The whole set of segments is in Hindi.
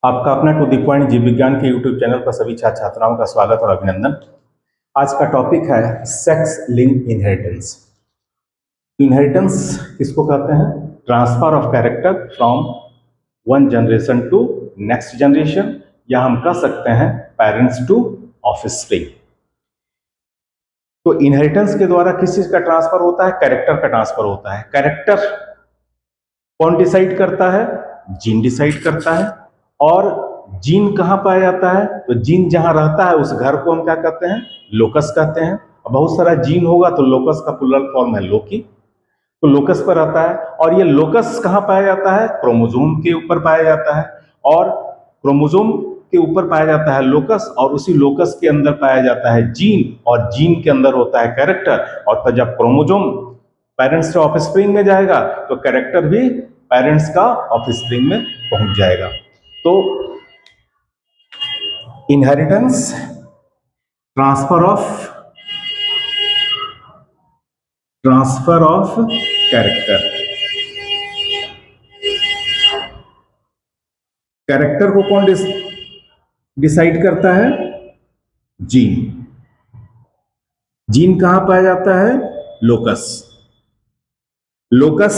आपका अपना टू द पॉइंट जीव विज्ञान के यूट्यूब चैनल पर सभी छात्र छात्राओं का स्वागत और अभिनंदन। आज का टॉपिक है सेक्स लिंक्ड इनहेरिटेंस। इनहेरिटेंस किसको कहते हैं? Transfer of character from one generation to next generation, या हम कह सकते हैं पेरेंट्स टू ऑफस्प्रिंग। तो इनहेरिटेंस के द्वारा किस चीज का ट्रांसफर होता है? कैरेक्टर का ट्रांसफर होता है। कैरेक्टर कौन डिसाइड करता है? जीन डिसाइड करता है। और जीन कहाँ पाया जाता है? तो जीन जहां रहता है उस घर को हम क्या कहते हैं? लोकस कहते हैं। बहुत सारा जीन होगा तो लोकस का प्लुरल फॉर्म है लोकी, तो लोकस पर रहता है। और ये लोकस कहाँ पाया जाता है? क्रोमोसोम के ऊपर पाया जाता है। और क्रोमोसोम के ऊपर पाया जाता है लोकस, और उसी लोकस के अंदर पाया जाता है जीन, और जीन के अंदर होता है कैरेक्टर। और फिर जब क्रोमोसोम पेरेंट्स से ऑफस्प्रिंग में जाएगा तो कैरेक्टर भी पेरेंट्स का ऑफस्प्रिंग में पहुंच जाएगा। तो inheritance, transfer of character. Character को कौन डिसाइड करता है? जीन। जीन कहां पाया जाता है? लोकस। लोकस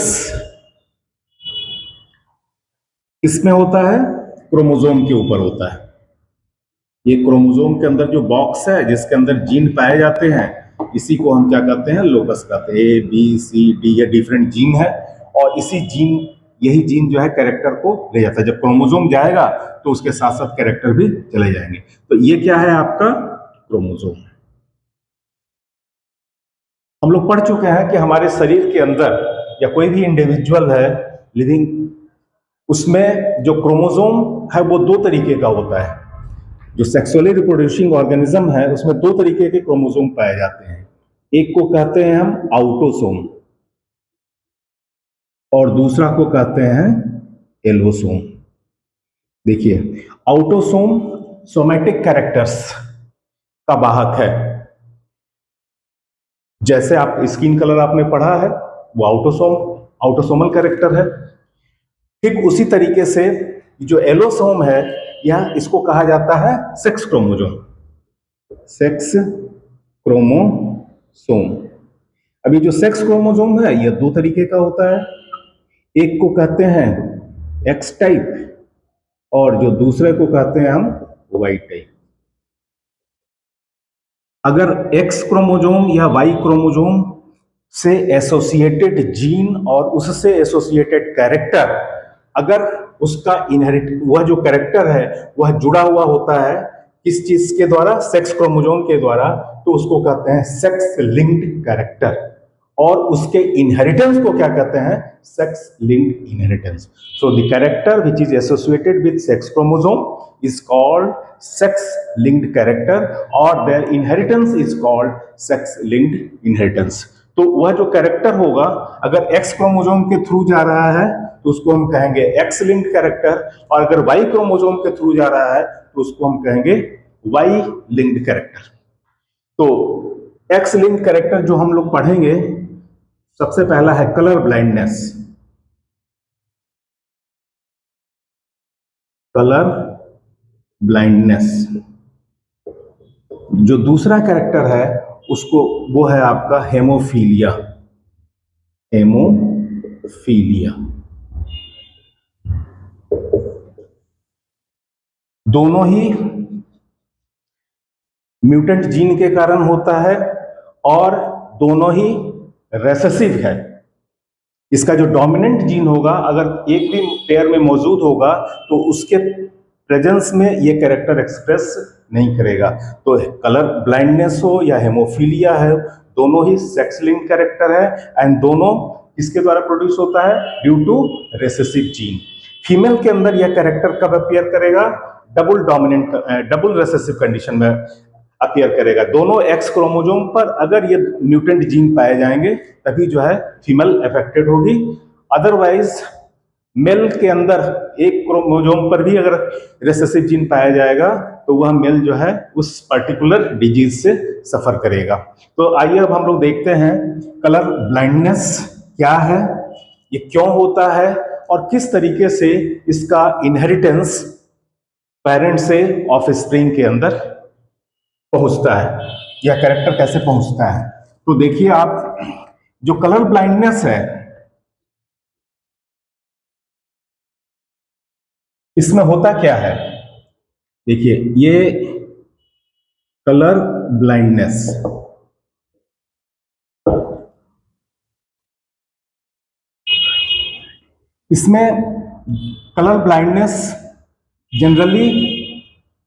किसमें होता है? क्रोमोसोम के ऊपर होता है। ये क्रोमोसोम के अंदर जो बॉक्स है जिसके अंदर जीन पाए जाते हैं, इसी को हम क्या कहते हैं? लोकस कहते हैं। ए बी सी डी, ये डिफरेंट जीन है, और यही जीन जो है कैरेक्टर को ले जाता है। जब क्रोमोसोम जाएगा तो उसके साथ साथ कैरेक्टर भी चले जाएंगे। तो ये क्या है? आपका क्रोमोसोम। हम लोग पढ़ चुके हैं कि हमारे शरीर के अंदर या कोई भी इंडिविजुअल है लिविंग, उसमें जो क्रोमोसोम है वो दो तरीके का होता है। जो सेक्सुअली रिप्रोड्यूसिंग ऑर्गेनिज्म है उसमें दो तरीके के क्रोमोसोम पाए जाते हैं। एक को कहते हैं हम आउटोसोम, और दूसरा को कहते हैं एलोसोम। देखिए, आउटोसोम सोमैटिक कैरेक्टर्स का वाहक है। जैसे आप स्किन कलर आपने पढ़ा है, वो आउटोसोमल कैरेक्टर है। ठीक उसी तरीके से जो एलोसोम है, यह इसको कहा जाता है सेक्स क्रोमोसोम। Sex chromosome. अभी जो सेक्स क्रोमोसोम है यह दो तरीके का होता है। एक को कहते हैं एक्स टाइप, और जो दूसरे को कहते हैं हम वाई टाइप। अगर एक्स क्रोमोसोम या वाई क्रोमोसोम से एसोसिएटेड जीन और उससे एसोसिएटेड कैरेक्टर, अगर उसका वह जो कैरेक्टर है वह जुड़ा हुआ होता है किस चीज के द्वारा? सेक्स क्रोमोसोम के द्वारा, तो उसको कहते हैं सेक्स लिंक्ड कैरेक्टर। और उसके इनहेरिटेंस को क्या कहते हैं? Sex linked inheritance. So the character which is associated with sex chromosome is called sex linked character, और their inheritance is called sex linked inheritance. तो वह जो कैरेक्टर होगा, अगर एक्स क्रोमोसोम के थ्रू जा रहा है तो उसको हम कहेंगे एक्स लिंक्ड कैरेक्टर, और अगर वाई क्रोमोसोम के थ्रू जा रहा है तो उसको हम कहेंगे वाई लिंक्ड कैरेक्टर। तो एक्स लिंक्ड कैरेक्टर जो हम लोग पढ़ेंगे, सबसे पहला है कलर ब्लाइंडनेस। Colour blindness. जो दूसरा कैरेक्टर है वो है आपका हेमोफीलिया। हेमोफीलिया। दोनों ही म्यूटेंट जीन के कारण होता है, और दोनों ही रेसेसिव है। इसका जो डोमिनेंट जीन होगा, अगर एक भी पेयर में मौजूद होगा तो उसके प्रेजेंस में ये कैरेक्टर एक्सप्रेस नहीं करेगा। तो कलर ब्लाइंडनेस हो या हेमोफीलिया है, दोनों ही सेक्स लिंक्ड कैरेक्टर है, एंड दोनों किसके द्वारा प्रोड्यूस होता है? Due to recessive gene. Female के अंदर यह कैरेक्टर कब अपीयर करेगा? डबल रेसेसिव कंडीशन में अपीयर करेगा। दोनों एक्स क्रोमोसोम पर अगर ये म्यूटेंट जीन पाए जाएंगे तभी जो है फीमेल अफेक्टेड होगी। अदरवाइज मेल के अंदर एक क्रोमोसोम पर भी अगर रेसेसिव जीन पाया जाएगा तो वह मेल जो है उस पर्टिकुलर डिजीज से सफर करेगा। तो आइए अब हम लोग देखते हैं कलर ब्लाइंडनेस क्या है, ये क्यों होता है, और किस तरीके से इसका इनहेरिटेंस पेरेंट से ऑफ स्प्रिंग के अंदर पहुंचता है, या कैरेक्टर कैसे पहुंचता है। तो देखिए आप, जो कलर ब्लाइंडनेस है, इसमें होता क्या है, देखिए ये कलर ब्लाइंडनेस, इसमें कलर ब्लाइंडनेस जनरली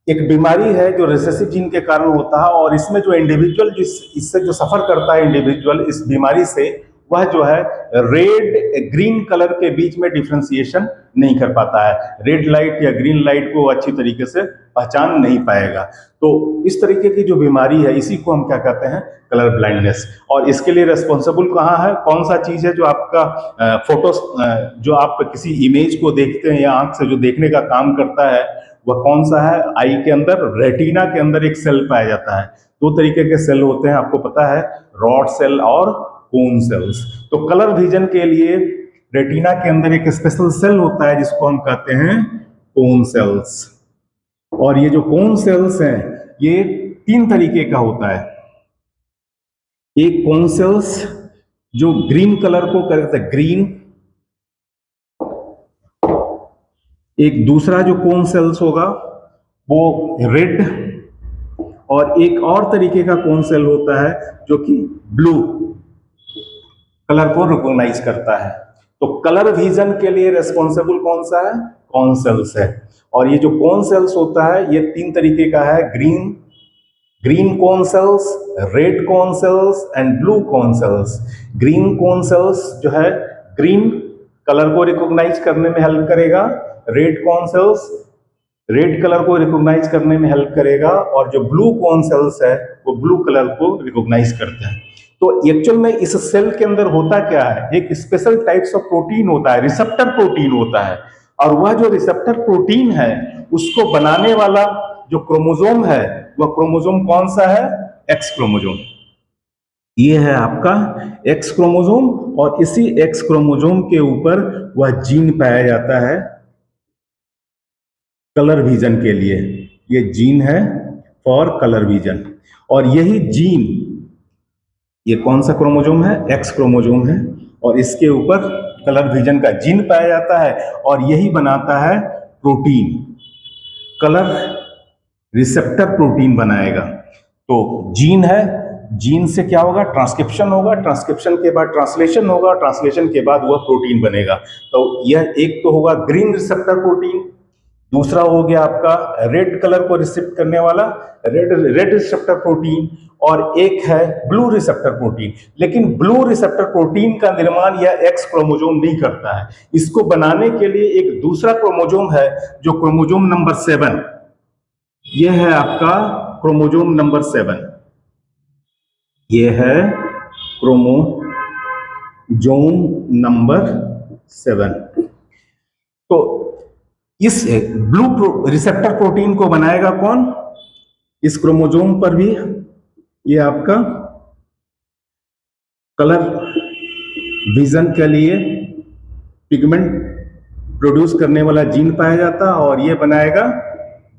एक बीमारी है जो रिसेसिव जीन के कारण होता है, और इसमें जो इंडिविजुअल इससे जो सफर करता है इंडिविजुअल इस बीमारी से, वह जो है रेड ग्रीन कलर के बीच में डिफ्रेंसिएशन नहीं कर पाता है, रेड लाइट या ग्रीन लाइट को अच्छी तरीके से पहचान नहीं पाएगा। तो इस तरीके की जो बीमारी है, इसी को हम क्या कहते हैं, कलर ब्लाइंडनेस। और इसके लिए रेस्पॉन्सिबल कहाँ है, कौन सा चीज है जो आपका फोटो, जो आप किसी इमेज को देखते हैं या आंख से जो देखने का काम करता है, वह कौन सा है, आई के अंदर रेटिना के अंदर एक सेल पाया जाता है। दो तरीके के सेल होते हैं, आपको पता है, रॉड सेल और कोन सेल्स। तो कलर विजन के लिए रेटिना के अंदर एक स्पेशल सेल होता है जिसको हम कहते हैं कोन सेल्स। और ये जो कोन सेल्स हैं, ये 3 तरीके का होता है। एक कोन सेल्स जो ग्रीन कलर को करते हैं, ग्रीन, एक दूसरा जो कोन सेल्स होगा वो रेड, और एक और तरीके का कोन सेल होता है जो कि ब्लू कलर को रिकॉग्नाइज करता है। तो कलर विजन के लिए रेस्पॉन्सिबल कौन सा है, कोन सेल्स है। और ये जो कोन सेल्स होता है ये 3 तरीके का है, green cone cells, red cone cells and blue cone cells. Green cone cells जो है ग्रीन कलर को रिकॉग्नाइज करने में हेल्प करेगा, red cone cells red colour को रिकॉग्नाइज करने में हेल्प करेगा, और जो ब्लू कोन सेल्स है वो ब्लू कलर को रिकॉग्नाइज करते हैं। तो एक्चुअल में इस सेल के अंदर होता क्या है, एक स्पेशल टाइप्स ऑफ प्रोटीन होता है, रिसेप्टर प्रोटीन होता है, और वह जो रिसेप्टर प्रोटीन है उसको बनाने वाला जो क्रोमोसोम है वह क्रोमोसोम कौन सा है, एक्स क्रोमोसोम। ये है आपका एक्स क्रोमोसोम, और इसी एक्स क्रोमोसोम के ऊपर वह जीन पाया जाता है कलर विजन के लिए। ये जीन है फॉर कलर विजन, और यही जीन, ये कौन सा क्रोमोसोम है, एक्स क्रोमोसोम है, और इसके ऊपर कलर विजन का जीन पाया जाता है, और यही बनाता है प्रोटीन, कलर रिसेप्टर प्रोटीन बनाएगा। तो जीन है, जीन से क्या होगा, ट्रांसक्रिप्शन होगा, ट्रांसक्रिप्शन के बाद ट्रांसलेशन होगा, ट्रांसलेशन के बाद वह प्रोटीन बनेगा। तो यह एक तो होगा ग्रीन रिसेप्टर प्रोटीन, दूसरा हो गया आपका रेड कलर को रिसेप्ट करने वाला रेड रिसेप्टर प्रोटीन, और एक है ब्लू रिसेप्टर प्रोटीन। लेकिन ब्लू रिसेप्टर प्रोटीन का निर्माण यह एक्स क्रोमोसोम नहीं करता है, इसको बनाने के लिए एक दूसरा क्रोमोसोम है जो क्रोमोसोम नंबर 7, यह है आपका क्रोमोसोम नंबर 7, यह है क्रोमोसोम नंबर 7। तो इस ब्लू रिसेप्टर प्रोटीन को बनाएगा कौन, इस क्रोमोसोम पर भी ये आपका कलर विजन के लिए पिगमेंट प्रोड्यूस करने वाला जीन पाया जाता, और ये बनाएगा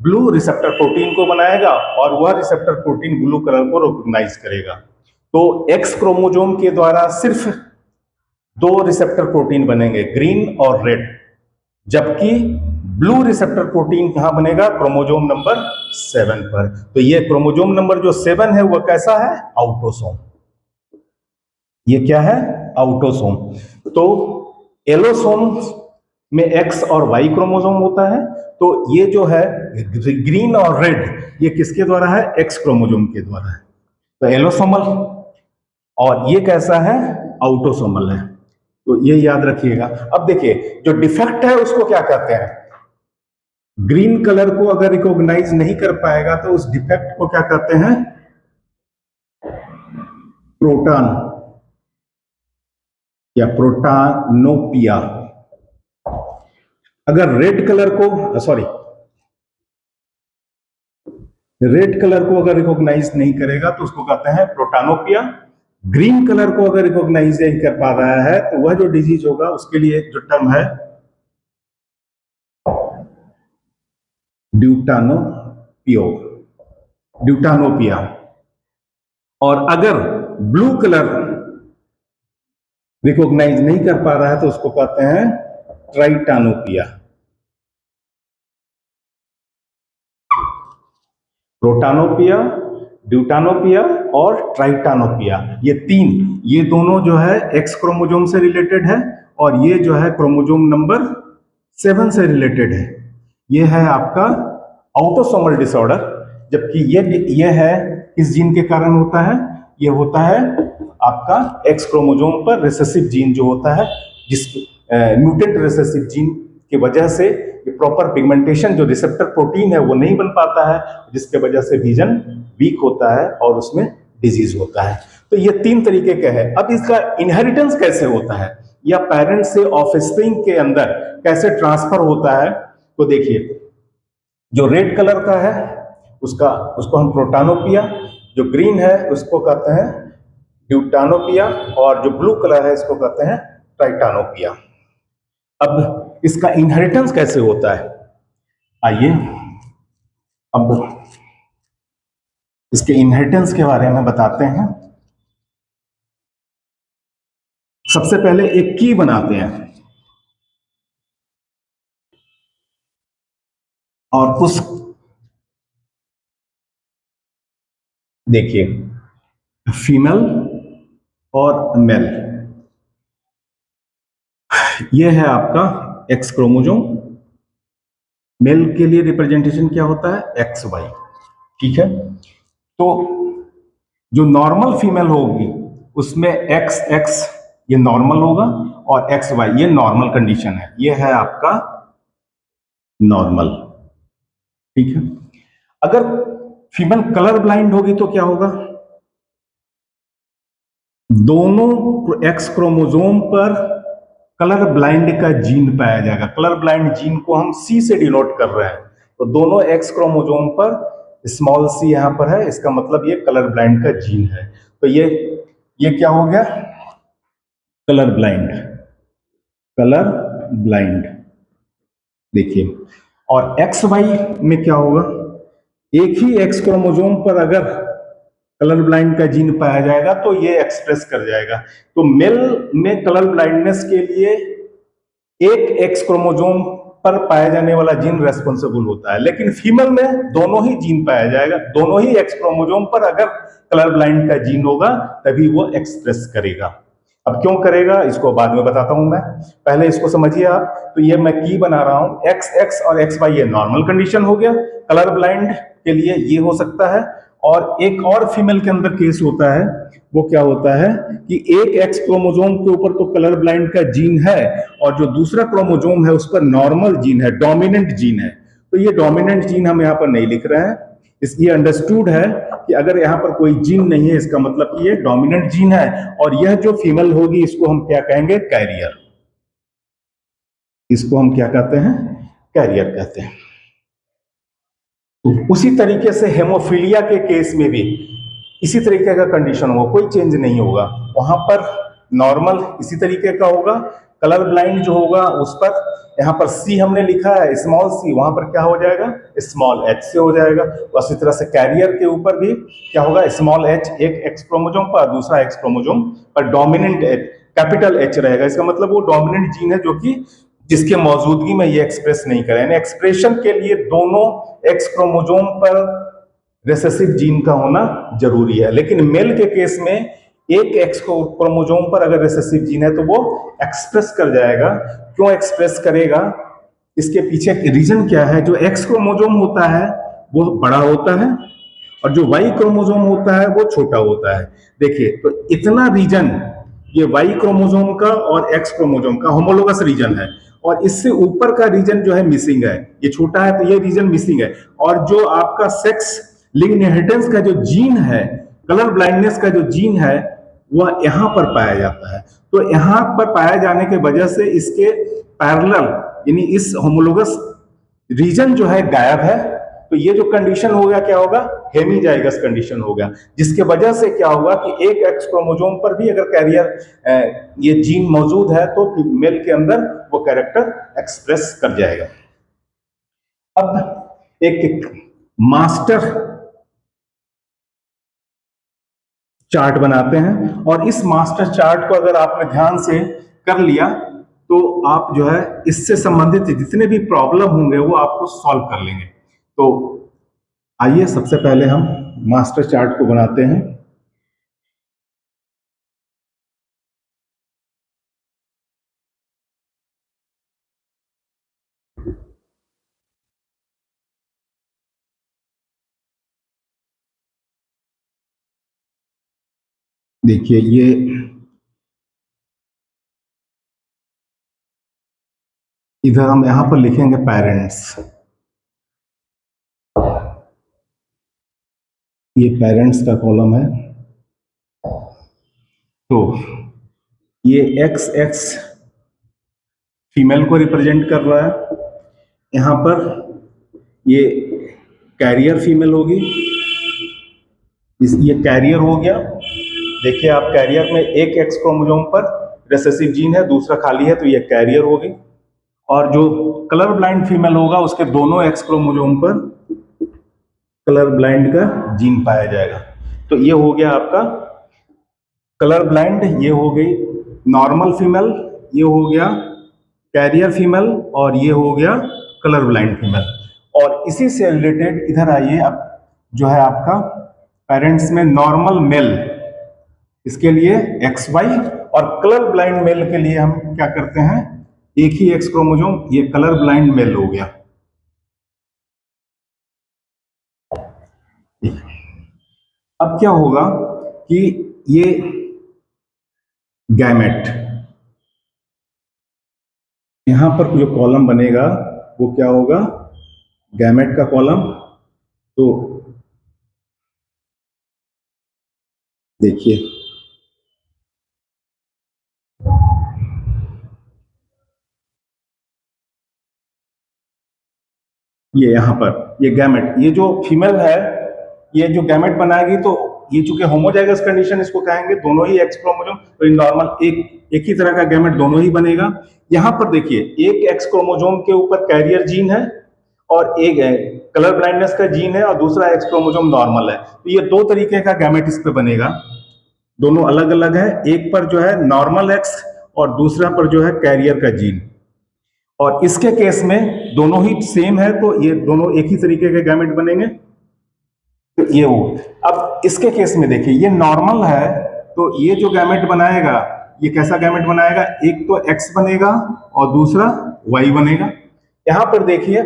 ब्लू रिसेप्टर प्रोटीन को बनाएगा, और वह रिसेप्टर प्रोटीन ब्लू कलर को रिकॉग्नाइज करेगा। तो एक्स क्रोमोसोम के द्वारा सिर्फ 2 रिसेप्टर प्रोटीन बनेंगे, ग्रीन और रेड, जबकि ब्लू रिसेप्टर प्रोटीन कहां बनेगा, क्रोमोसोम नंबर 7 पर। तो ये क्रोमोसोम नंबर जो 7 है वह कैसा है, आउटोसोम। ये क्या है, आउटोसोम। तो एलोसोम में एक्स और वाई क्रोमोसोम होता है, तो ये जो है ग्रीन और रेड ये किसके द्वारा है, एक्स क्रोमोसोम के द्वारा है, तो एलोसोमल। और ये कैसा है, आउटोसोमल है। तो ये याद रखिएगा। अब देखिए जो डिफेक्ट है उसको क्या कहते हैं, ग्रीन कलर को अगर रिकॉग्नाइज नहीं कर पाएगा तो उस डिफेक्ट को क्या कहते हैं, प्रोटॉन या प्रोटानोपिया। अगर रेड कलर को अगर रिकॉग्नाइज नहीं करेगा तो उसको कहते हैं प्रोटानोपिया। ग्रीन कलर को अगर रिकॉग्नाइज नहीं कर पा रहा है तो वह जो डिजीज होगा उसके लिए जो टर्म है ड्यूटानोपिया। और अगर ब्लू कलर रिकॉग्नाइज नहीं कर पा रहा है तो उसको कहते हैं ट्राइटानोपिया। प्रोटानोपिया, ड्यूटानोपिया और ट्राइटानोपिया, ये दोनों जो है एक्स क्रोमोजोम से रिलेटेड है और ये जो है क्रोमोजोम नंबर 7 से रिलेटेड है। ये है आपका ऑटोसोमल डिसऑर्डर, जबकि ये है किस जीन के कारण होता है? ये होता है आपका एक्स क्रोमोजोम पर रिसेसिव जीन जो होता है, जिस म्यूटेंट रिसेसिव जीन की वजह से ये प्रॉपर पिगमेंटेशन जो रिसेप्टर प्रोटीन है वो नहीं बन पाता है, जिसके वजह से विजन वीक होता है और उसमें डिजीज होता है। तो ये 3 तरीके के है। अब इसका इनहेरिटेंस कैसे होता है या पेरेंट से ऑफस्प्रिंग के अंदर कैसे ट्रांसफर होता है? तो देखिए, जो रेड कलर का है उसको हम प्रोटानोपिया, जो ग्रीन है उसको कहते हैं ड्यूटानोपिया और जो ब्लू कलर है इसको कहते हैं ट्राइटानोपिया। अब इसका इनहेरिटेंस कैसे होता है, आइए अब इसके इनहेरिटेंस के बारे में बताते हैं। सबसे पहले एक की बनाते हैं और उस देखिए फीमेल और मेल, ये है आपका एक्स क्रोमोजोम। मेल के लिए रिप्रेजेंटेशन क्या होता है? एक्स वाई, ठीक है। तो जो नॉर्मल फीमेल होगी उसमें एक्स एक्स ये नॉर्मल होगा और एक्स वाई ये नॉर्मल कंडीशन है, ये है आपका नॉर्मल, ठीक है। अगर फीमेल कलर ब्लाइंड होगी तो क्या होगा? दोनों एक्स क्रोमोजोम पर कलर ब्लाइंड का जीन पाया जाएगा। कलर ब्लाइंड जीन को हम सी से डिनोट कर रहे हैं, तो दोनों एक्स क्रोमोजोम पर स्मॉल सी यहां पर है, इसका मतलब ये कलर ब्लाइंड का जीन है। तो ये क्या हो गया? कलर ब्लाइंड, कलर ब्लाइंड देखिए। और एक्स वाई में क्या होगा? एक ही एक्स क्रोमोजोम पर अगर कलर ब्लाइंड का जीन पाया जाएगा तो ये एक्सप्रेस कर जाएगा। तो मेल में कलर ब्लाइंडनेस के लिए एक एक्स क्रोमोजोम पर पाया जाने वाला जीन रेस्पॉन्सिबल होता है, लेकिन फीमेल में दोनों ही जीन पाया जाएगा। दोनों ही एक्स क्रोमोजोम पर अगर कलर ब्लाइंड का जीन होगा तभी वो एक्सप्रेस करेगा। अब क्यों करेगा इसको बाद में बताता हूं मैं, पहले इसको समझिए आप। तो ये मैं की बना रहा हूं, एक्स एक्स और एक्स वाई ये नॉर्मल कंडीशन हो गया। कलर ब्लाइंड के लिए ये हो सकता है। और एक और फीमेल के अंदर केस होता है, वो क्या होता है कि एक एक्स क्रोमोजोम के ऊपर तो कलर ब्लाइंड का जीन है और जो दूसरा क्रोमोजोम है उस पर नॉर्मल जीन है, डोमिनेंट जीन है। तो ये डोमिनेंट जीन हम यहाँ पर नहीं लिख रहे हैं, ये अंडरस्टूड है कि अगर यहाँ पर कोई जीन नहीं है इसका मतलब कि ये डोमिनेंट जीन है। और यह जो फीमेल होगी इसको हम क्या कहेंगे? कैरियर। इसको हम क्या कहते हैं? कैरियर कहते हैं। उसी तरीके से हेमोफीलिया के केस में भी इसी तरीके का कंडीशन होगा, कोई चेंज नहीं होगा। वहां पर नॉर्मल इसी तरीके का होगा। कलर ब्लाइंड जो होगा उस पर यहाँ पर सी हमने लिखा है स्मॉल सी, वहां पर क्या हो जाएगा? स्मॉल एच से हो जाएगा। उसी तरह से कैरियर के ऊपर भी क्या होगा? स्मॉल एच एक एक्स क्रोमोजोम पर, दूसरा एक्स क्रोमोजोम पर डोमिनेंट एच कैपिटल एच रहेगा। इसका मतलब वो डोमिनेंट जीन है जो कि जिसके मौजूदगी में ये एक्सप्रेस नहीं करें। एक्सप्रेशन के लिए दोनों एक्स क्रोमोजोम पर रिसेसिव जीन का होना जरूरी है, लेकिन मेल के केस में एक एक्स क्रोमोजोम पर अगर रिसेसिव जीन है तो वो एक्सप्रेस कर जाएगा। क्यों एक्सप्रेस करेगा? इसके पीछे रीजन क्या है? जो एक्स क्रोमोजोम होता है वो बड़ा होता है और जो वाई क्रोमोजोम होता है वो छोटा होता है। देखिए, तो इतना रीजन ये वाई क्रोमोजोम का और एक्स क्रोमोजोम का होमोलोगस रीजन है और इससे ऊपर का रीजन जो है मिसिंग है। ये छोटा है तो ये रीजन मिसिंग है। और जो आपका सेक्स लिंग इनहेरिटेंस का जो जीन है, कलर ब्लाइंडनेस का जो जीन है, वह यहां पर पाया जाता है। तो यहां पर पाए जाने के वजह से इसके पैरेलल यानी इस होमोलोगस रीजन जो है गायब है। तो ये जो कंडीशन हो गया क्या होगा? हेमीजाइगस कंडीशन हो गया, जिसके वजह से क्या होगा कि एक एक्स क्रोमोजोम पर भी अगर कैरियर ये जीन मौजूद है तो मेल के अंदर वो कैरेक्टर एक्सप्रेस कर जाएगा। अब एक मास्टर चार्ट बनाते हैं, और इस मास्टर चार्ट को अगर आपने ध्यान से कर लिया तो आप जो है इससे संबंधित जितने भी प्रॉब्लम होंगे वो आपको सॉल्व कर लेंगे। तो आइए सबसे पहले हम मास्टर चार्ट को बनाते हैं। देखिए ये इधर हम यहां पर लिखेंगे पेरेंट्स, ये पेरेंट्स का कॉलम है। तो ये एक्स एक्स फीमेल को रिप्रेजेंट कर रहा है, यहां पर ये कैरियर फीमेल होगी, ये कैरियर हो गया। देखिए आप कैरियर में एक एक्स क्रोमोसोम पर रिसेसिव जीन है, दूसरा खाली है, तो ये कैरियर होगी। और जो कलर ब्लाइंड फीमेल होगा उसके दोनों एक्स क्रोमोसोम पर कलर ब्लाइंड का जीन पाया जाएगा। तो ये हो गया आपका कलर ब्लाइंड, ये हो गई नॉर्मल फीमेल, ये हो गया कैरियर फीमेल, और ये हो गया कलर ब्लाइंड फीमेल। और इसी से रिलेटेड इधर आइए, अब जो है आपका पेरेंट्स में नॉर्मल मेल, इसके लिए एक्स वाई, और कलर ब्लाइंड मेल के लिए हम क्या करते हैं, एक ही एक्स क्रोमोसोम, ये कलर ब्लाइंड मेल हो गया। अब क्या होगा कि ये गैमेट, यहां पर जो कॉलम बनेगा वो क्या होगा, गैमेट का कॉलम। तो देखिए ये यहां पर ये गैमेट, ये जो फीमेल है ये जो गैमेट बनाएगी, तो ये चूंकि होमोजाइगस कंडीशन इसको कहेंगे, दोनों ही एक्स क्रोमोसोम, तो नॉर्मल एक ही तरह का गैमेट दोनों ही बनेगा। यहां पर देखिए एक एक्स क्रोमोसोम के ऊपर कैरियर जीन है, और एक कलर ब्लाइंडनेस का जीन है, और दूसरा एक्स क्रोमोसोम नॉर्मल है। तो ये दो तरीके का गैमेट इस पे बनेगा, दोनों अलग अलग है, एक पर जो है नॉर्मल एक्स और दूसरा पर जो है कैरियर का जीन। और इसके केस में दोनों ही सेम है, तो ये दोनों एक ही तरीके के गैमेट बनेंगे। तो ये हो, अब इसके केस में देखिए ये नॉर्मल है, तो ये जो गैमेट बनाएगा ये कैसा गैमेट बनाएगा, एक तो एक्स बनेगा और दूसरा वाई बनेगा। यहां पर देखिए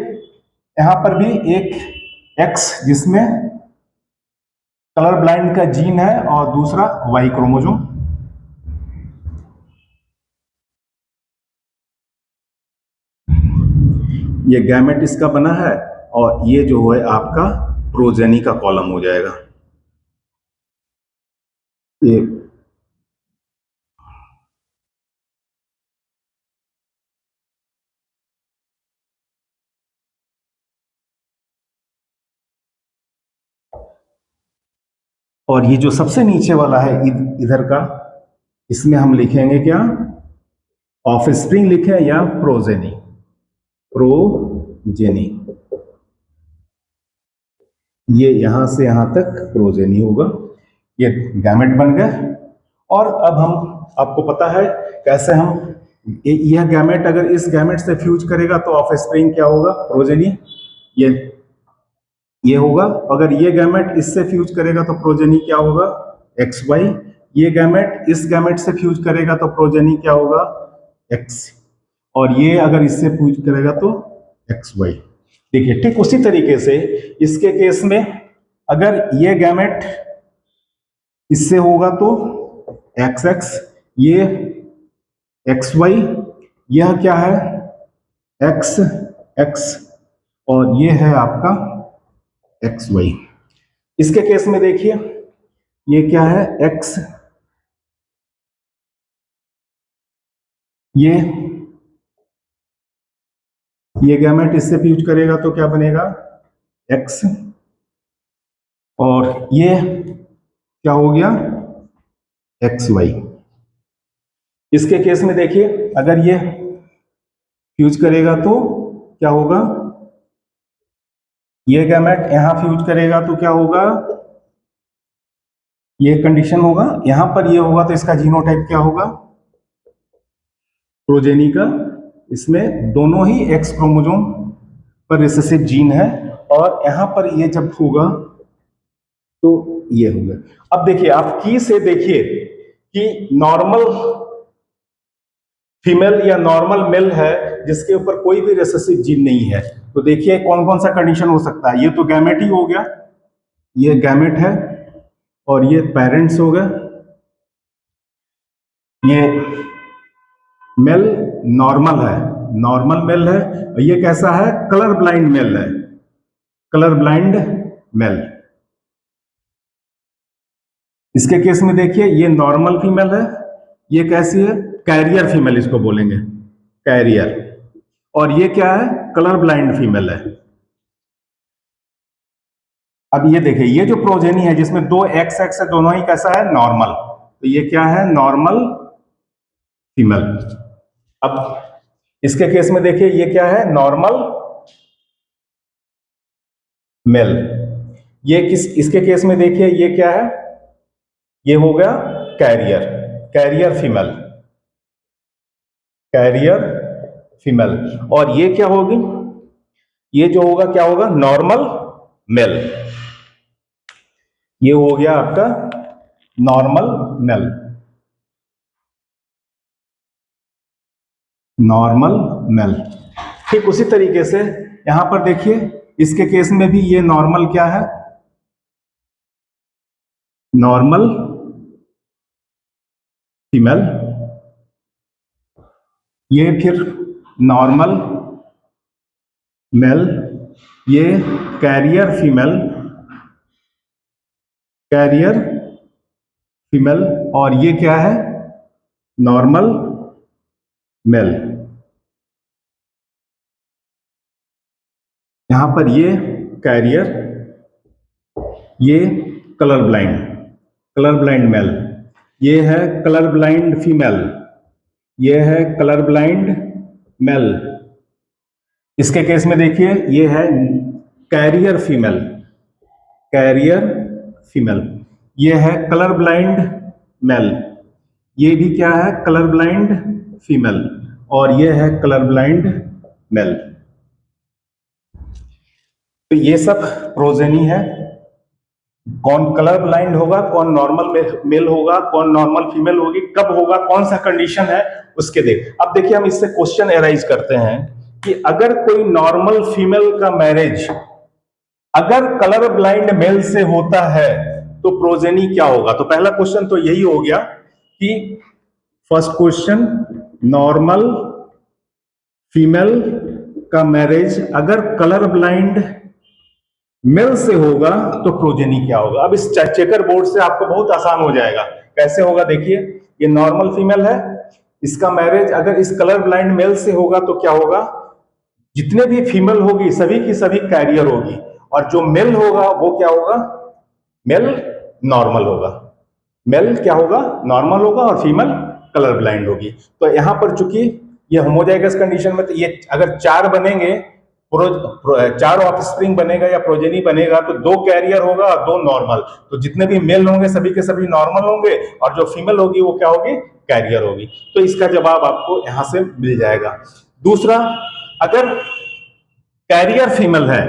यहां पर भी एक एक्स जिसमें कलर ब्लाइंड का जीन है, और दूसरा वाई क्रोमोसोम। ये गैमेट इसका बना है, और ये जो है आपका प्रोजेनी का कॉलम हो जाएगा। ये और ये जो सबसे नीचे वाला है इधर का, इसमें हम लिखेंगे क्या, ऑफ स्प्रिंग लिखें या प्रोजेनी, प्रोजेनी। ये यहां से यहां तक प्रोजेनी होगा, ये गैमेट बन गए। और अब हम, आपको पता है कैसे हम, यह गैमेट अगर इस गैमेट से फ्यूज करेगा तो ऑफ स्प्रिंग क्या होगा, प्रोजेनी, ये होगा। अगर ये गैमेट इससे फ्यूज करेगा तो प्रोजेनी क्या होगा, एक्स वाई। ये गैमेट इस गैमेट से फ्यूज करेगा तो प्रोजेनी क्या होगा, एक्स। और ये अगर इससे फ्यूज करेगा तो एक्स वाई। देखिए ठीक उसी तरीके से इसके केस में अगर ये गैमेट इससे होगा तो एक्स एक्स, ये एक्स वाई, यह क्या है, एक्स एक्स, और ये है आपका एक्स वाई। इसके केस में देखिए ये क्या है, एक्स, ये गैमेट इससे फ्यूज करेगा तो क्या बनेगा, एक्स, और ये क्या हो गया, एक्स वाई। इसके केस में देखिए अगर ये फ्यूज करेगा तो क्या होगा, ये गैमेट यहां फ्यूज करेगा तो क्या होगा, ये कंडीशन होगा, यहां पर ये होगा तो इसका जीनोटाइप क्या होगा, प्रोजेनी का। इसमें दोनों ही एक्स क्रोमोसोम पर रिसेसिव जीन है, और यहां पर ये जब होगा तो ये होगा। अब देखिए, आप की से देखिए कि नॉर्मल फीमेल या नॉर्मल मेल है जिसके ऊपर कोई भी रिसेसिव जीन नहीं है, तो देखिए कौन कौन सा कंडीशन हो सकता है। ये तो गैमेट ही हो गया, ये गैमेट है, और ये पेरेंट्स हो गए, ये मेल नॉर्मल है, नॉर्मल मेल है, और ये कैसा है, कलर ब्लाइंड मेल है, कलर ब्लाइंड मेल। इसके केस में देखिए ये नॉर्मल फीमेल है, ये कैसी है, कैरियर फीमेल इसको बोलेंगे, कैरियर, और ये क्या है, कलर ब्लाइंड फीमेल है। अब ये देखिए, ये जो प्रोजेनी है जिसमें दो एक्स एक्स है, दोनों ही कैसा है, नॉर्मल, तो ये क्या है, नॉर्मल फीमेल। अब इसके केस में देखिए ये क्या है, नॉर्मल मेल। ये इसके केस में देखिए ये क्या है, ये हो गया carrier, carrier female, carrier female. और ये क्या होगी, ये जो होगा क्या होगा, नॉर्मल मेल। ये हो गया आपका नॉर्मल मेल, नॉर्मल मेल। ठीक उसी तरीके से यहां पर देखिए, इसके केस में भी ये नॉर्मल क्या है, नॉर्मल फीमेल, ये फिर नॉर्मल मेल, ये कैरियर फीमेल, कैरियर फीमेल, और ये क्या है, नॉर्मल मेल। यहां पर ये कैरियर, ये colour blind, colour blind mail, ये है कलर ब्लाइंड फीमेल, ये है कलर ब्लाइंड मेल। इसके केस में देखिए ये है कैरियर फीमेल, कैरियर फीमेल, ये है कलर ब्लाइंड मेल, ये भी क्या है, कलर ब्लाइंड फीमेल, और ये है कलर ब्लाइंड मेल। तो ये सब प्रोजेनी है। कौन कलर ब्लाइंड होगा, कौन नॉर्मल मेल होगा, कौन नॉर्मल फीमेल होगी, कब होगा, कौन सा कंडीशन है, उसके देख। अब देखिए हम इससे क्वेश्चन एराइज करते हैं कि अगर कोई नॉर्मल फीमेल का मैरिज अगर कलर ब्लाइंड मेल से होता है तो प्रोजेनी क्या होगा। तो पहला क्वेश्चन तो यही हो गया कि फर्स्ट क्वेश्चन, नॉर्मल फीमेल का मैरिज अगर कलर ब्लाइंड मेल से होगा तो प्रोजेनी क्या होगा। अब इस चेकर बोर्ड से आपको बहुत आसान हो जाएगा। कैसे होगा, देखिए ये नॉर्मल फीमेल है, इसका मैरिज अगर इस कलर ब्लाइंड मेल से होगा तो क्या होगा, जितने भी फीमेल होगी सभी की सभी कैरियर होगी, और जो मेल होगा वो क्या होगा, मेल नॉर्मल होगा, मेल क्या होगा, नॉर्मल होगा, और फीमेल कलर ब्लाइंड होगी। तो यहां पर चूंकि ये होमोजाइगस कंडीशन में, तो ये अगर चार बनेंगे, चार ऑफस्प्रिंग बनेगा या प्रोजेनी बनेगा, तो दो कैरियर होगा और दो नॉर्मल, तो जितने भी मेल होंगे सभी के सभी नॉर्मल होंगे, और जो फीमेल होगी वो क्या होगी, कैरियर होगी। तो इसका जवाब आपको यहां से मिल जाएगा। दूसरा, अगर कैरियर फीमेल है,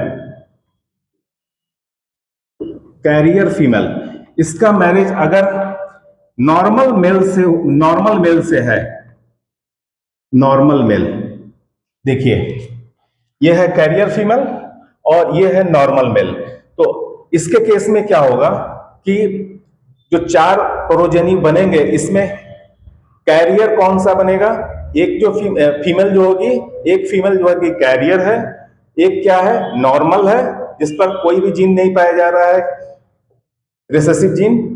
कैरियर फीमेल, इसका मैरिज अगर नॉर्मल मेल से है, नॉर्मल मेल, देखिए ये है कैरियर फीमेल और ये है नॉर्मल मेल। तो इसके केस में क्या होगा कि जो चार प्रोजेनी बनेंगे इसमें कैरियर कौन सा बनेगा, एक जो फीमेल जो होगी, एक फीमेल जो है कैरियर है, एक क्या है, नॉर्मल है जिस पर कोई भी जीन नहीं पाया जा रहा है, रिसेसिव जीन।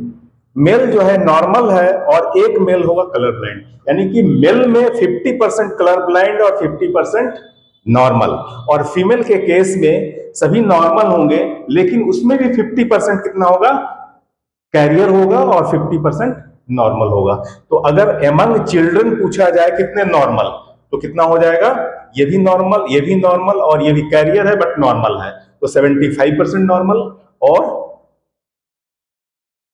मेल जो है नॉर्मल है और एक मेल होगा कलर ब्लाइंड, यानी कि मेल में 50% कलर ब्लाइंड और 50% नॉर्मल, और फीमेल के केस में सभी नॉर्मल होंगे लेकिन उसमें भी 50% कितना होगा, कैरियर होगा, और 50% नॉर्मल होगा। तो अगर एमंग चिल्ड्रन पूछा जाए कितने नॉर्मल, तो कितना हो जाएगा, ये भी नॉर्मल, ये भी नॉर्मल, और ये भी कैरियर है बट नॉर्मल है, तो तो 75% नॉर्मल, और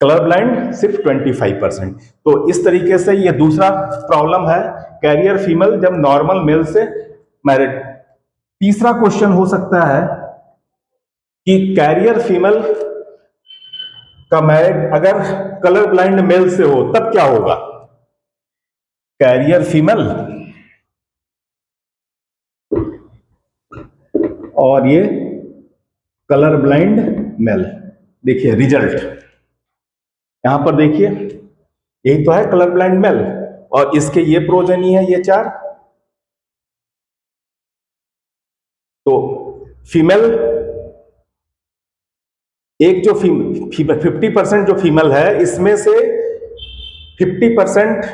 कलर ब्लाइंड सिर्फ 25%। तो इस तरीके से ये दूसरा प्रॉब्लम है, कैरियर फीमेल जब नॉर्मल मेल से मैरिड। तीसरा क्वेश्चन हो सकता है कि कैरियर फीमेल का मैरिड अगर कलर ब्लाइंड मेल से हो तब क्या होगा। कैरियर फीमेल और ये कलर ब्लाइंड मेल, देखिए रिजल्ट यहां पर देखिए, यही तो है कलर ब्लाइंड मेल, और इसके ये प्रोजेनी है, ये 4। तो फीमेल एक जो 50% जो फीमेल है, इसमें से 50%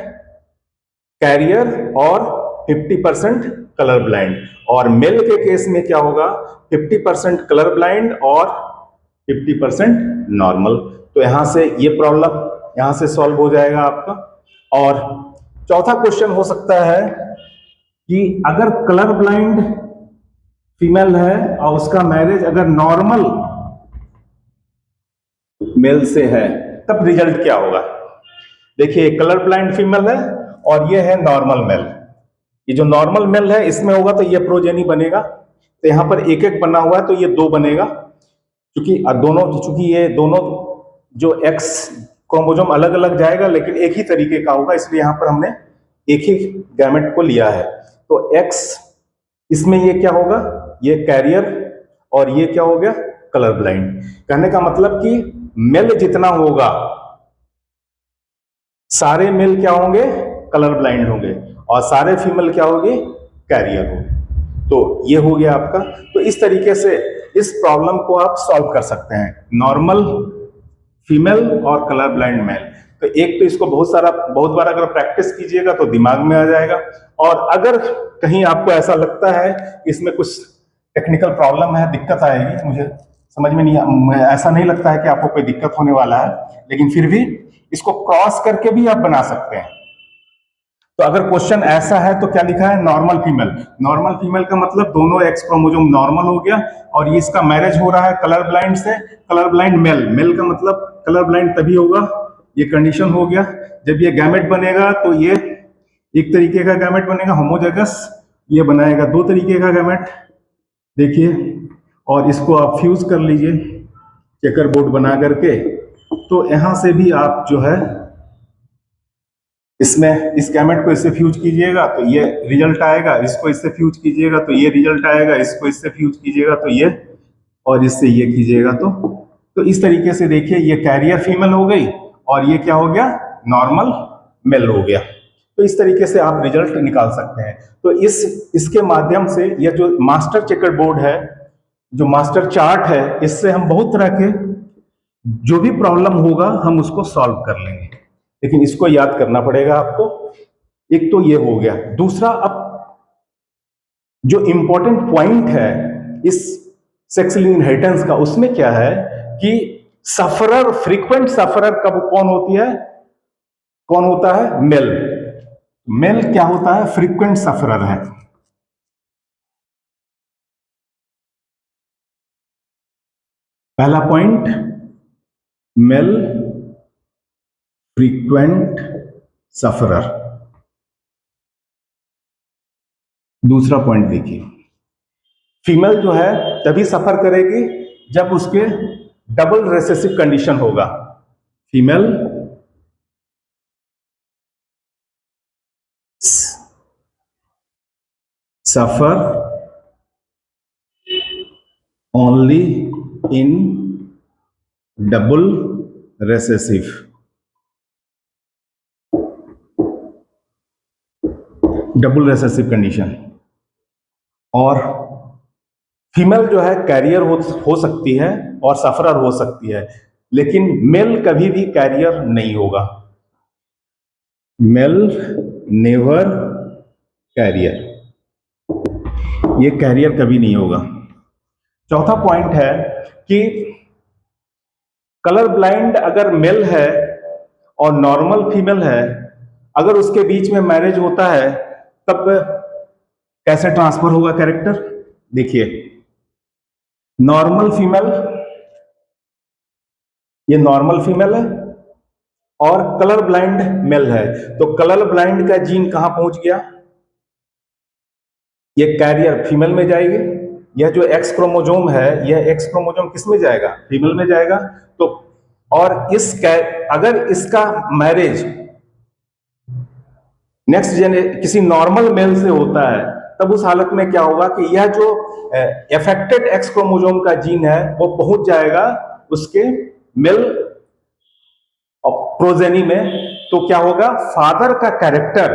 कैरियर और 50% कलर ब्लाइंड। और मेल के केस में क्या होगा, 50% कलर ब्लाइंड और 50% नॉर्मल। तो यहां से ये प्रॉब्लम यहां से सॉल्व हो जाएगा आपका। और चौथा क्वेश्चन हो सकता है कि अगर कलर ब्लाइंड फीमेल है और उसका मैरिज अगर नॉर्मल मेल से है, तब रिजल्ट क्या होगा। देखिए कलर ब्लाइंड फीमेल है और ये है नॉर्मल मेल। ये जो नॉर्मल मेल है इसमें होगा तो ये प्रोजेनी बनेगा, तो यहां पर एक एक बना हुआ है तो ये 2 बनेगा, चूंकि ये दोनों जो एक्स क्रोमोसोम अलग अलग जाएगा लेकिन एक ही तरीके का होगा, इसलिए यहां पर हमने एक ही गैमेट को लिया है। तो एक्स इसमें ये क्या होगा, ये कैरियर, और ये क्या हो गया, कलर ब्लाइंड। कहने का मतलब कि मेल जितना होगा सारे मेल क्या होंगे, कलर ब्लाइंड होंगे, और सारे फीमेल क्या होगी, कैरियर होंगे। तो ये हो गया आपका। तो इस तरीके से इस प्रॉब्लम को आप सॉल्व कर सकते हैं, नॉर्मल फीमेल और कलर ब्लाइंड मेल। तो एक तो इसको बहुत बार अगर प्रैक्टिस कीजिएगा तो दिमाग में आ जाएगा। और अगर कहीं आपको ऐसा लगता है कि इसमें कुछ टेक्निकल प्रॉब्लम है, दिक्कत आएगी, मुझे समझ में नहीं, ऐसा नहीं लगता है कि आपको कोई दिक्कत होने वाला है, लेकिन फिर भी इसको क्रॉस करके भी आप बना सकते हैं। तो अगर क्वेश्चन ऐसा है तो क्या लिखा है, नॉर्मल फीमेल। नॉर्मल फीमेल का मतलब दोनों एक्स क्रोमोसोम नॉर्मल हो गया, और ये इसका मैरिज हो रहा है कलर ब्लाइंड से, कलर ब्लाइंड मेल। मेल का मतलब कलर ब्लाइंड तभी होगा, ये कंडीशन हो गया जब ये गैमेट बनेगा तो ये एक तरीके का गैमेट बनेगा होमोजाइगस, ये बनाएगा 2 तरीके का गैमेट, देखिए। और इसको आप फ्यूज कर लीजिए चेकर बोर्ड बना करके, तो यहां से भी आप जो है इसमें इस गैमेट को इससे फ्यूज कीजिएगा तो ये रिजल्ट आएगा, इसको इससे फ्यूज कीजिएगा तो ये रिजल्ट आएगा, इसको इससे फ्यूज कीजिएगा तो ये, और इससे ये कीजिएगा तो इस तरीके से देखिए ये कैरियर फीमेल हो गई और ये क्या हो गया, नॉर्मल मेल हो गया। तो इस तरीके से आप रिजल्ट निकाल सकते हैं। तो इसके माध्यम से यह जो मास्टर चेकर बोर्ड है, जो मास्टर चार्ट है, इससे हम बहुत तरह के जो भी प्रॉब्लम होगा हम उसको सॉल्व कर लेंगे। लेकिन इसको याद करना पड़ेगा आपको। एक तो ये हो गया। दूसरा, अब जो इंपॉर्टेंट पॉइंट है इस सेक्सुअल इनहेरिटेंस का, उसमें क्या है कि सफरर, फ्रीक्वेंट सफरर कब कौन होती है, कौन होता है, मेल। मेल क्या होता है, फ्रीक्वेंट सफरर है। पहला पॉइंट, मेल फ्रीक्वेंट सफरर। दूसरा पॉइंट देखिए, फीमेल जो है तभी सफर करेगी जब उसके डबल रिसेसिव कंडीशन होगा। Female suffer only in double recessive. Double recessive condition. और फीमेल जो है कैरियर हो सकती है और सफरर हो सकती है, लेकिन मेल कभी भी कैरियर नहीं होगा। मेल नेवर कैरियर, ये कैरियर कभी नहीं होगा। चौथा पॉइंट है कि कलर ब्लाइंड अगर मेल है और नॉर्मल फीमेल है, अगर उसके बीच में मैरिज होता है तब कैसे ट्रांसफर होगा कैरेक्टर, देखिए। नॉर्मल फीमेल, ये नॉर्मल फीमेल है, और कलर ब्लाइंड मेल है। तो कलर ब्लाइंड का जीन कहां पहुंच गया, ये कैरियर फीमेल में जाएगी। यह जो एक्स क्रोमोजोम है, यह एक्स क्रोमोजोम किस में जाएगा, फीमेल में जाएगा। तो और अगर इसका मैरिज नेक्स्ट किसी नॉर्मल मेल से होता है, तब उस हालत में क्या होगा कि यह जो एफेक्टेड एक्स क्रोमोजोम का जीन है वो पहुंच जाएगा उसके मेल प्रोजेनी में। तो क्या होगा, फादर का कैरेक्टर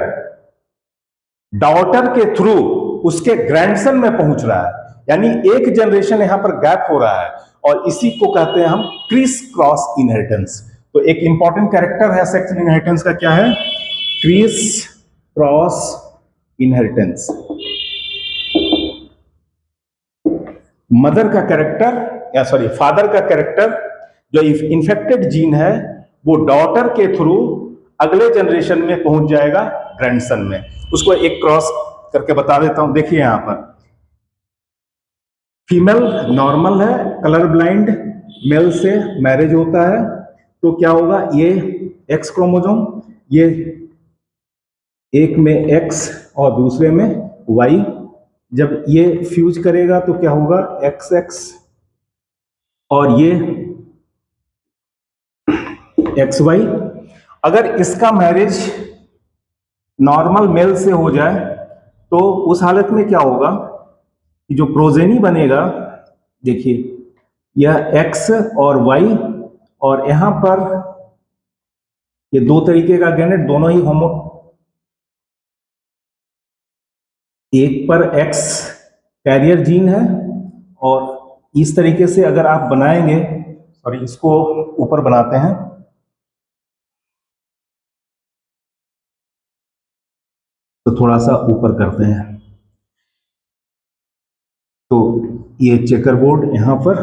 डॉटर के थ्रू उसके ग्रैंडसन में पहुंच रहा है, यानी एक जनरेशन यहां पर गैप हो रहा है, और इसी को कहते हैं हम क्रिस क्रॉस इनहेरिटेंस। तो एक इंपॉर्टेंट कैरेक्टर है सेक्सुअल इनहेरिटेंस का, क्या है, क्रिस क्रॉस इनहेरिटेंस। मदर का कैरेक्टर, या सॉरी फादर का कैरेक्टर, जो इन्फेक्टेड जीन है वो डॉटर के थ्रू अगले जनरेशन में पहुंच जाएगा ग्रैंडसन में। उसको एक क्रॉस करके बता देता हूं। देखिए यहां पर फीमेल नॉर्मल है, कलर ब्लाइंड, मेल से मैरिज होता है, तो क्या होगा, ये एक्स क्रोमोसोम, ये एक में एक्स और दूसरे में वाई, जब ये फ्यूज करेगा तो क्या होगा, एक्स एक्स, और ये एक्स वाई। अगर इसका मैरिज नॉर्मल मेल से हो जाए तो उस हालत में क्या होगा कि जो प्रोजेनी बनेगा, देखिए यह एक्स और वाई, और यहां पर ये दो तरीके का गैनेट, दोनों ही होमो, एक पर एक्स कैरियर जीन है, और इस तरीके से अगर आप बनाएंगे, सॉरी इसको ऊपर बनाते हैं, तो थोड़ा सा ऊपर करते हैं, तो ये चेकर बोर्ड यहां पर,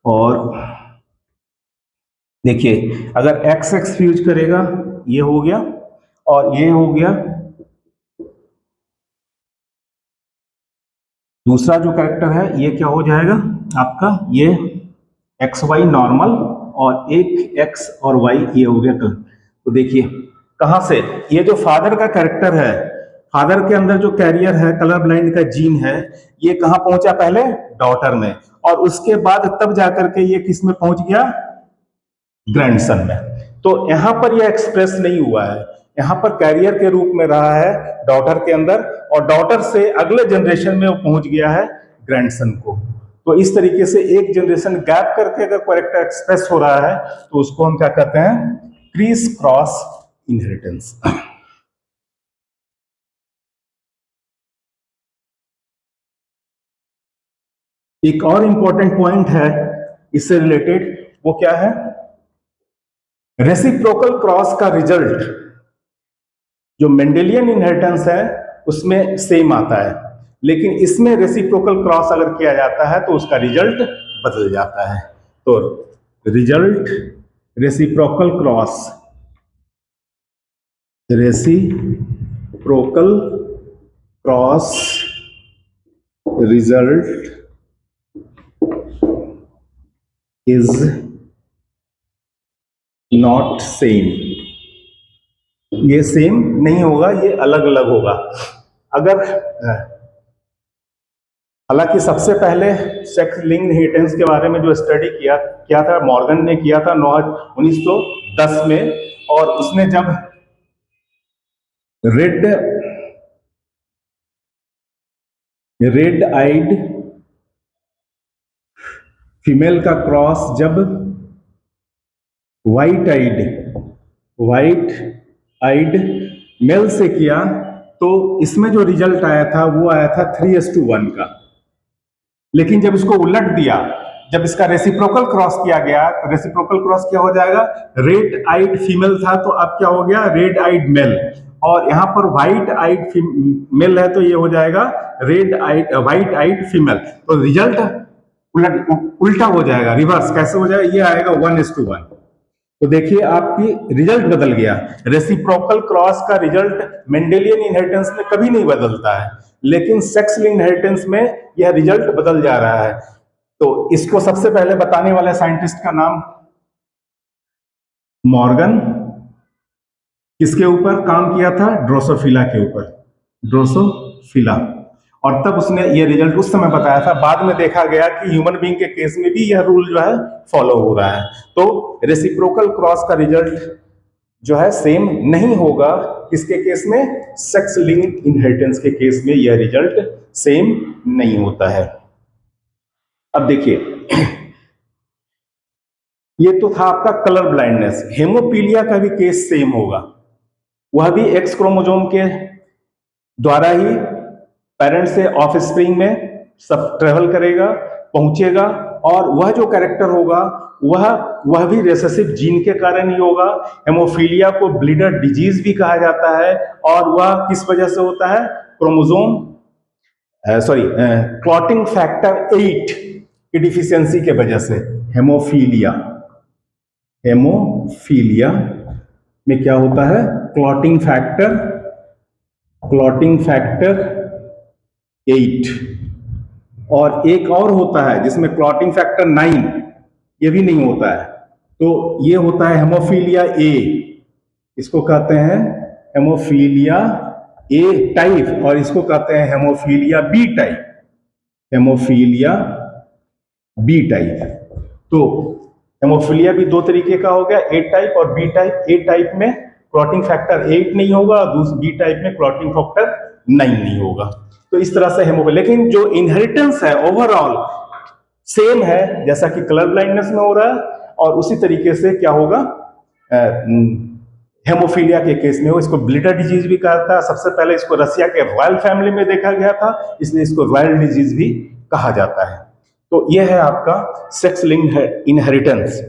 और देखिए अगर एक्स एक्स फ्यूज करेगा ये हो गया, और ये हो गया दूसरा जो कैरेक्टर है, ये क्या हो जाएगा आपका, ये एक्स वाई नॉर्मल, और एक एक्स और वाई ये हो गया कल। तो देखिए कहां से, ये जो फादर का कैरेक्टर है, फादर के अंदर जो कैरियर है कलर ब्लाइंड का जीन है, ये कहां पहुंचा, पहले डॉटर में, और उसके बाद तब जाकर के ये किस में पहुंच गया, ग्रैंडसन में। तो यहां पर यह एक्सप्रेस नहीं हुआ है, यहां पर कैरियर के रूप में रहा है डॉटर के अंदर, और डॉटर से अगले जनरेशन में वो पहुंच गया है ग्रैंडसन को। तो इस तरीके से एक जनरेशन गैप करके अगर कैरेक्टर एक्सप्रेस हो रहा है तो उसको हम क्या कहते हैं, क्रिस क्रॉस इनहेरिटेंस। एक और इंपॉर्टेंट पॉइंट है इससे रिलेटेड, वो क्या है, रेसिप्रोकल क्रॉस का रिजल्ट जो मेंडेलियन इनहेरिटेंस है उसमें सेम आता है, लेकिन इसमें रेसिप्रोकल क्रॉस अगर किया जाता है तो उसका रिजल्ट बदल जाता है। तो result reciprocal cross, reciprocal cross result is not same, ये सेम नहीं होगा, ये अलग अलग होगा। अगर हालांकि सबसे पहले सेक्स लिंक्ड इनहेरिटेंस के बारे में जो स्टडी किया था मॉर्गन ने किया था 1910 में, और उसने जब रेड आइड फीमेल का क्रॉस जब वाइट आइड मेल से किया, तो इसमें जो रिजल्ट आया था वो आया था 3:1 का। लेकिन जब इसको उलट दिया, जब इसका रेसिप्रोकल क्रॉस किया गया, तो रेसिप्रोकल क्रॉस क्या हो जाएगा, रेड आइड फीमेल था तो अब क्या हो गया, रेड आइड मेल, और यहां पर व्हाइट आइड मेल है तो ये हो जाएगा व्हाइट आइड फीमेल। तो रिजल्ट उल्टा हो जाएगा, रिवर्स कैसे हो जाएगा, ये आएगा 1:1। तो देखिए आपकी रिजल्ट बदल गया। रेसिप्रोकल क्रॉस का रिजल्ट मेंडेलियन इनहेरिटेंस में कभी नहीं बदलता है, लेकिन सेक्स लिंक्ड इनहेरिटेंस में यह रिजल्ट बदल जा रहा है। तो इसको सबसे पहले बताने वाले साइंटिस्ट का नाम मॉर्गन। किसके ऊपर काम किया था? ड्रोसोफिला के ऊपर, ड्रोसोफिला। और तब उसने ये रिजल्ट उस समय बताया था। बाद में देखा गया कि ह्यूमन बीइंग के केस में भी यह रूल जो है फॉलो हो रहा है। तो रेसिप्रोकल क्रॉस का रिजल्ट जो है सेम नहीं होगा। किसके केस में? सेक्स लिंक्ड इनहेरिटेंस के केस में यह रिजल्ट सेम नहीं होता है। अब देखिए, ये तो था आपका कलर ब्लाइंडनेस। हेमोफीलिया का भी केस सेम होगा। वह भी एक्स क्रोमोसोम के द्वारा ही पेरेंट से ऑफ स्प्रिंग में सब ट्रेवल करेगा, पहुंचेगा, और वह जो कैरेक्टर होगा वह भी रेसेसिव जीन के कारण ही होगा। हेमोफीलिया को ब्लीडर डिजीज भी कहा जाता है, और वह किस वजह से होता है? क्रोमोसोम क्लॉटिंग फैक्टर 8 की डिफिशियंसी के वजह से। हेमोफीलिया में क्या होता है? क्लॉटिंग फैक्टर 8, और एक और होता है जिसमें क्लॉटिंग फैक्टर 9, ये भी नहीं होता है। तो ये होता है हेमोफीलिया ए, इसको कहते हैं हेमोफीलिया ए टाइप, और इसको कहते हैं हेमोफीलिया बी टाइप। तो हेमोफीलिया भी दो तरीके का हो गया, ए टाइप और बी टाइप। ए टाइप में क्लॉटिंग फैक्टर 8 नहीं होगा, और बी टाइप में क्लॉटिंग फैक्टर 9 नहीं होगा। तो इस तरह से हेमोफीलिया, लेकिन जो इनहेरिटेंस है ओवरऑल सेम है, जैसा कि कलर ब्लाइंडनेस में हो रहा है। और उसी तरीके से क्या होगा हेमोफीलिया के केस में, वो इसको ब्लीडर डिजीज भी कहता है। सबसे पहले इसको रसिया के रॉयल फैमिली में देखा गया था, इसलिए इसको रॉयल डिजीज भी कहा जाता है। तो यह है आपका सेक्स लिंक्ड इनहेरिटेंस।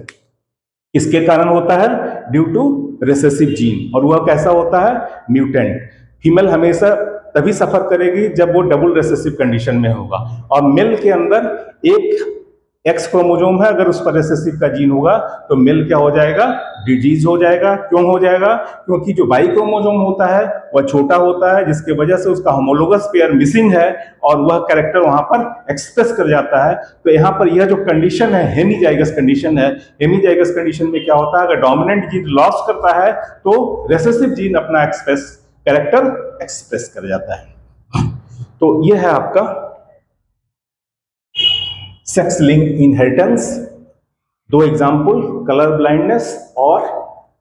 इसके कारण होता है ड्यू टू रिसेसिव जीन, और वह कैसा होता है? म्यूटेंट। फीमेल हमेशा तभी सफर करेगी जब वो डबल रिसेसिव कंडीशन में होगा, और मेल के अंदर एक एक्स क्रोमोसोम है, अगर उस पर रिसेसिव का जीन होगा तो मेल क्या हो जाएगा? डिजीज हो जाएगा। क्यों हो जाएगा? क्योंकि जो बाई क्रोमोसोम होता है वह छोटा होता है, जिसके वजह से उसका होमोलोगस पेयर मिसिंग है, और वह कैरेक्टर वहां पर एक्सप्रेस कर जाता है। तो यहाँ पर यह जो कंडीशन है हेमीजाइगस कंडीशन है। हेमीजाइगस कंडीशन में क्या होता है? अगर डोमिनेंट जीन लॉस करता है तो रेसेसिव जीन अपना कैरेक्टर एक्सप्रेस कर जाता है। तो यह है आपका सेक्स लिंक इनहेरिटेंस। दो एग्जाम्पल, कलर ब्लाइंडनेस और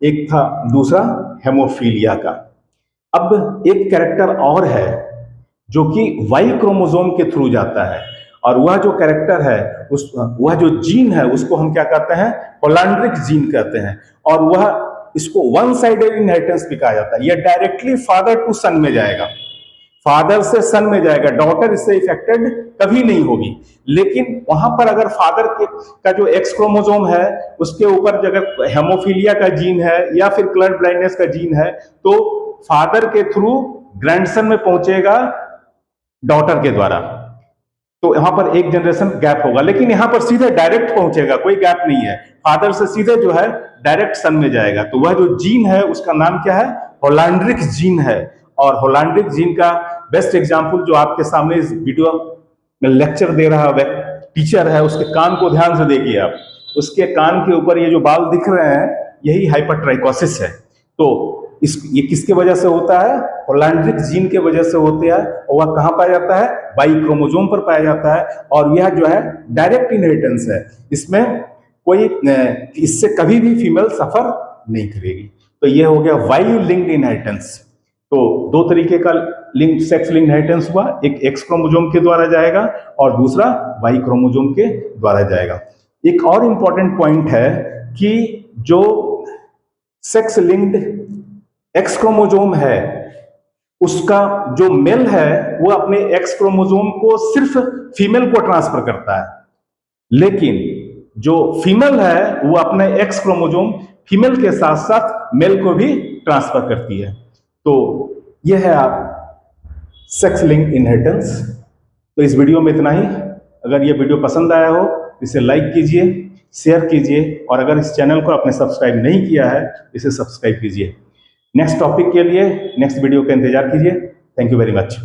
एक था दूसरा हेमोफीलिया का। अब एक कैरेक्टर और है जो कि वाई क्रोमोसोम के थ्रू जाता है, और वह जो कैरेक्टर है वह जो जीन है उसको हम क्या कहते हैं? होलांड्रिक जीन कहते हैं, और वह इसको वन साइडेड इनहेरिटेंस भी कहा जाता है। यह डायरेक्टली फादर टू सन में जाएगा, फादर से सन में जाएगा। डॉटर इससे इफेक्टेड कभी नहीं होगी। लेकिन वहां पर अगर फादर का जो एक्स क्रोमोसोम है उसके ऊपर अगर हेमोफीलिया का जीन है या फिर कलर ब्लाइंडनेस का जीन है, तो फादर के थ्रू ग्रैंडसन में पहुंचेगा डॉटर के द्वारा। तो यहां पर एक जनरेशन गैप होगा, लेकिन यहां पर सीधे डायरेक्ट पहुंचेगा, कोई गैप नहीं है। फादर से सीधे जो है डायरेक्ट सन में जाएगा। तो वह जो जीन है उसका नाम क्या है? होलांड्रिक जीन है। और होलांड्रिक जीन का बेस्ट एग्जांपल जो आपके सामने इस वीडियो में लेक्चर दे रहा है टीचर है, उसके कान को ध्यान से देखिए आप। उसके कान के ऊपर ये जो बाल दिख रहे हैं यही हाइपरट्राइकोसिस है। तो ये किसके वजह से होता है? होलांड्रिक जीन के वजह से होते हैं। और वह कहाँ पाया जाता है? वाई क्रोमोसोम पर पाया जाता है, और यह जो है डायरेक्ट इनहेरिटेंस है। इसमें कोई इससे कभी भी फीमेल सफर नहीं करेगी। तो ये हो गया वाई लिंक्ड इनहेरिटेंस। तो दो तरीके का लिंक सेक्स लिंक्ड इनहेरिटेंस हुआ, एक एक्स क्रोमोसोम के द्वारा जाएगा और दूसरा वाई क्रोमोसोम के द्वारा जाएगा। एक और इंपॉर्टेंट पॉइंट है कि जो सेक्स लिंक्ड एक्स क्रोमोसोम है उसका जो मेल है वो अपने एक्स क्रोमोसोम को सिर्फ फीमेल को ट्रांसफर करता है, लेकिन जो फीमेल है वो अपने एक्स क्रोमोसोम फीमेल के साथ साथ मेल को भी ट्रांसफर करती है। तो यह है आप सेक्स लिंक्ड इनहेरिटेंस। तो इस वीडियो में इतना ही। अगर ये वीडियो पसंद आया हो इसे लाइक कीजिए, शेयर कीजिए, और अगर इस चैनल को आपने सब्सक्राइब नहीं किया है इसे सब्सक्राइब कीजिए। नेक्स्ट टॉपिक के लिए नेक्स्ट वीडियो का इंतजार कीजिए। Thank you very much.